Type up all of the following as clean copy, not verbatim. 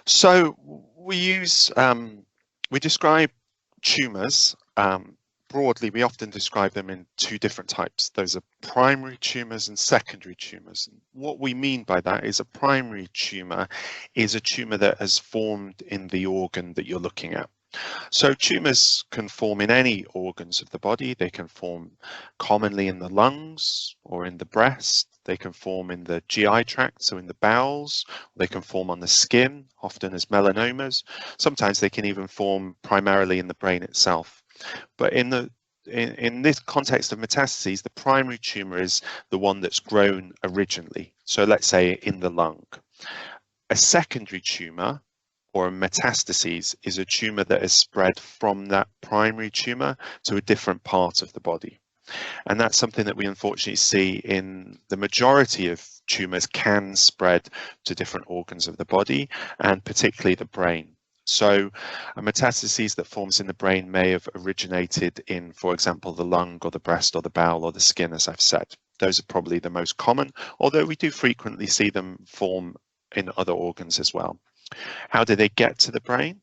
So we describe tumours broadly. We often describe them in two different types. Those are primary tumours and secondary tumours. What we mean by that is a primary tumour is a tumour that has formed in the organ that you're looking at. So tumours can form in any organs of the body. They can form commonly in the lungs or in the breast. They can form in the GI tract, so in the bowels. They can form on the skin, often as melanomas. Sometimes they can even form primarily in the brain itself. But in this context of metastases, the primary tumour is the one that's grown originally. So let's say in the lung. A secondary tumour or a metastases is a tumour that has spread from that primary tumour to a different part of the body. And that's something that we unfortunately see in the majority of tumours can spread to different organs of the body, and particularly the brain. So a metastases that forms in the brain may have originated in, for example, the lung or the breast or the bowel or the skin, as I've said. Those are probably the most common, although we do frequently see them form in other organs as well. How do they get to the brain?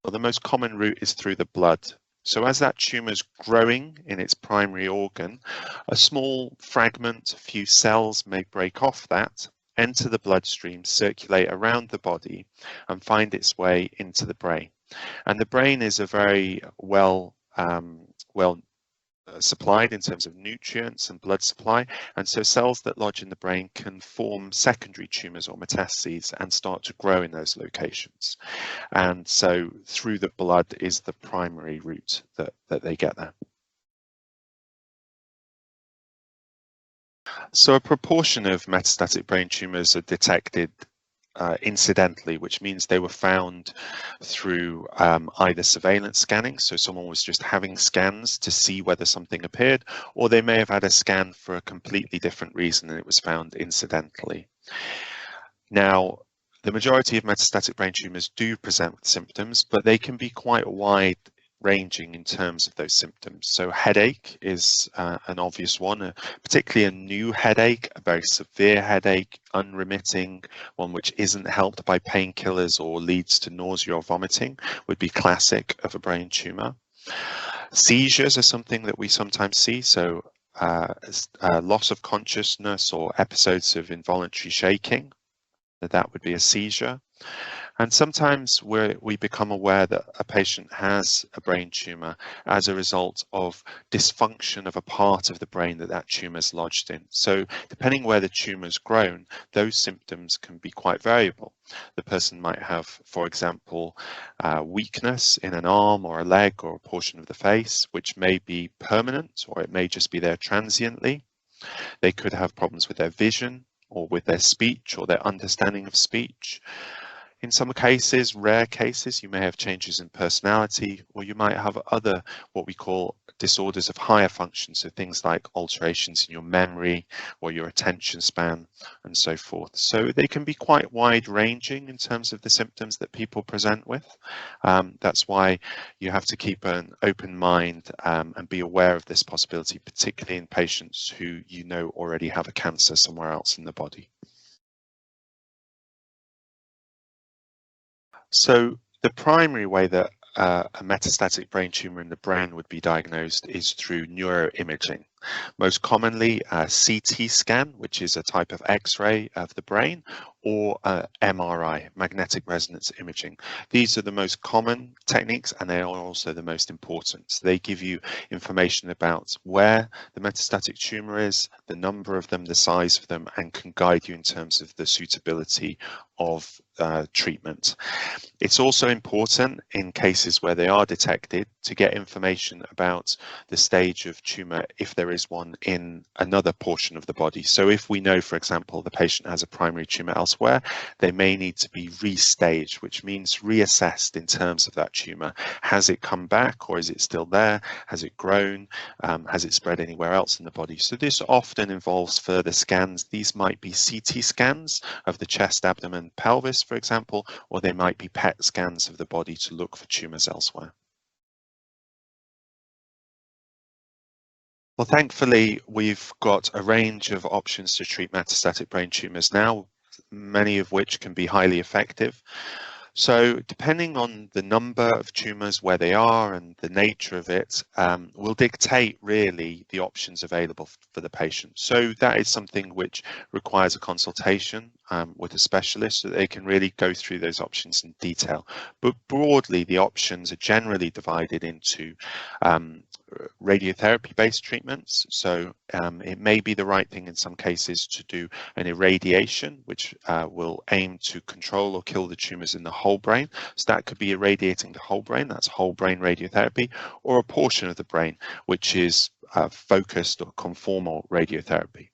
Well, the most common route is through the blood. So as that tumour is growing in its primary organ, a small fragment, a few cells may break off that, enter the bloodstream, circulate around the body and find its way into the brain. And the brain is a very well supplied in terms of nutrients and blood supply, and so cells that lodge in the brain can form secondary tumours or metastases and start to grow in those locations. And so through the blood is the primary route that they get there. So a proportion of metastatic brain tumours are detected incidentally, which means they were found through either surveillance scanning, so someone was just having scans to see whether something appeared, or they may have had a scan for a completely different reason and it was found incidentally. Now, the majority of metastatic brain tumours do present with symptoms, but they can be quite wide ranging in terms of those symptoms. So headache is an obvious one, particularly a new headache, a very severe headache, unremitting, one which isn't helped by painkillers or leads to nausea or vomiting would be classic of a brain tumour. Seizures are something that we sometimes see, so loss of consciousness or episodes of involuntary shaking, that would be a seizure. And sometimes we become aware that a patient has a brain tumour as a result of dysfunction of a part of the brain that tumour is lodged in. So depending where the tumour has grown, those symptoms can be quite variable. The person might have, for example, weakness in an arm or a leg or a portion of the face, which may be permanent, or it may just be there transiently. They could have problems with their vision or with their speech or their understanding of speech. In some cases, rare cases, you may have changes in personality, or you might have other what we call disorders of higher function, so things like alterations in your memory or your attention span and so forth. So they can be quite wide ranging in terms of the symptoms that people present with. That's why you have to keep an open mind and be aware of this possibility, particularly in patients who you know already have a cancer somewhere else in the body. So the primary way that a metastatic brain tumour in the brain would be diagnosed is through neuroimaging. Most commonly a CT scan, which is a type of X-ray of the brain, or MRI, magnetic resonance imaging. These are the most common techniques, and they are also the most important. So they give you information about where the metastatic tumour is, the number of them, the size of them, and can guide you in terms of the suitability of treatment. It's also important in cases where they are detected to get information about the stage of tumour if there is one in another portion of the body. So if we know, for example, the patient has a primary tumour elsewhere, they may need to be restaged, which means reassessed in terms of that tumour. Has it come back, or is it still there? Has it grown? Has it spread anywhere else in the body? So this often involves further scans. These might be CT scans of the chest, abdomen, pelvis, for example, or they might be PET scans of the body to look for tumours elsewhere. Well, thankfully, we've got a range of options to treat metastatic brain tumours now, many of which can be highly effective. So depending on the number of tumours, where they are and the nature of it, will dictate really the options available for the patient. So that is something which requires a consultation with a specialist so that they can really go through those options in detail. But broadly, the options are generally divided into radiotherapy-based treatments. So it may be the right thing in some cases to do an irradiation, which will aim to control or kill the tumours in the whole brain. So that could be irradiating the whole brain, that's whole brain radiotherapy, or a portion of the brain, which is focused or conformal radiotherapy.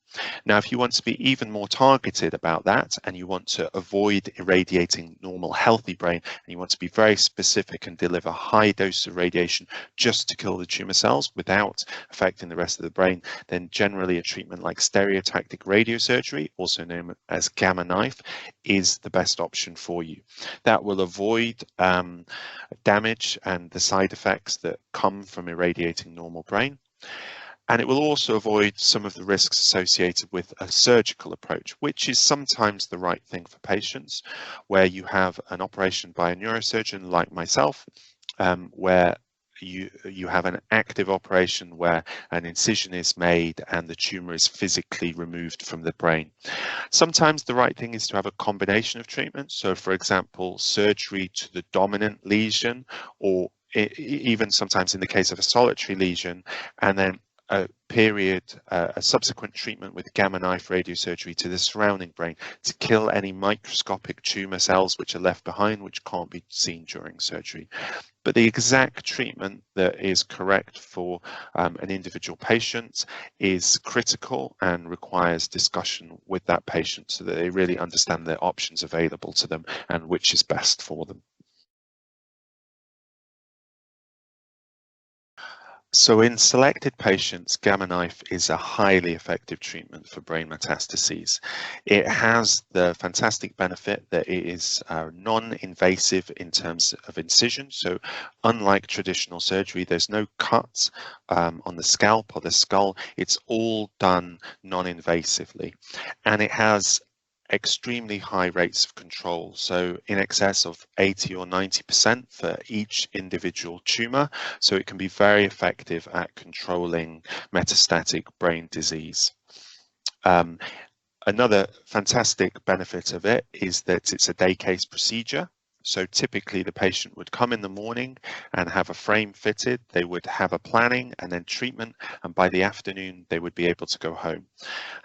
Now, if you want to be even more targeted about that and you want to avoid irradiating normal healthy brain and you want to be very specific and deliver high doses of radiation just to kill the tumour cells without affecting the rest of the brain, then generally a treatment like stereotactic radiosurgery, also known as gamma knife, is the best option for you. That will avoid damage and the side effects that come from irradiating normal brain. And it will also avoid some of the risks associated with a surgical approach, which is sometimes the right thing for patients, where you have an operation by a neurosurgeon like myself, where you have an active operation where an incision is made and the tumour is physically removed from the brain. Sometimes the right thing is to have a combination of treatments. So, for example, surgery to the dominant lesion, or even sometimes in the case of a solitary lesion, and then a subsequent treatment with gamma knife radiosurgery to the surrounding brain to kill any microscopic tumour cells which are left behind, which can't be seen during surgery. But the exact treatment that is correct for an individual patient is critical and requires discussion with that patient so that they really understand the options available to them and which is best for them. So in selected patients, gamma knife is a highly effective treatment for brain metastases. It has the fantastic benefit that it is non-invasive in terms of incision. So unlike traditional surgery, there's no cuts on the scalp or the skull. It's all done non-invasively. And it has extremely high rates of control, so in excess of 80 or 90% for each individual tumour, so it can be very effective at controlling metastatic brain disease. Another fantastic benefit of it is that it's a day case procedure. So typically the patient would come in the morning and have a frame fitted, they would have a planning and then treatment, and by the afternoon they would be able to go home.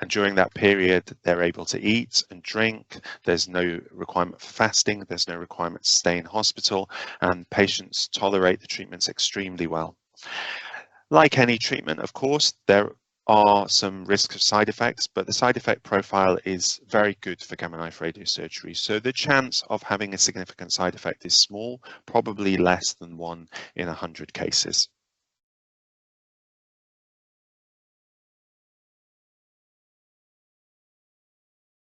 And during that period they're able to eat and drink, there's no requirement for fasting, there's no requirement to stay in hospital, and patients tolerate the treatments extremely well. Like any treatment, of course, there are some risks of side effects, but the side effect profile is very good for gamma knife radiosurgery. So the chance of having a significant side effect is small, probably less than 1 in 100 cases.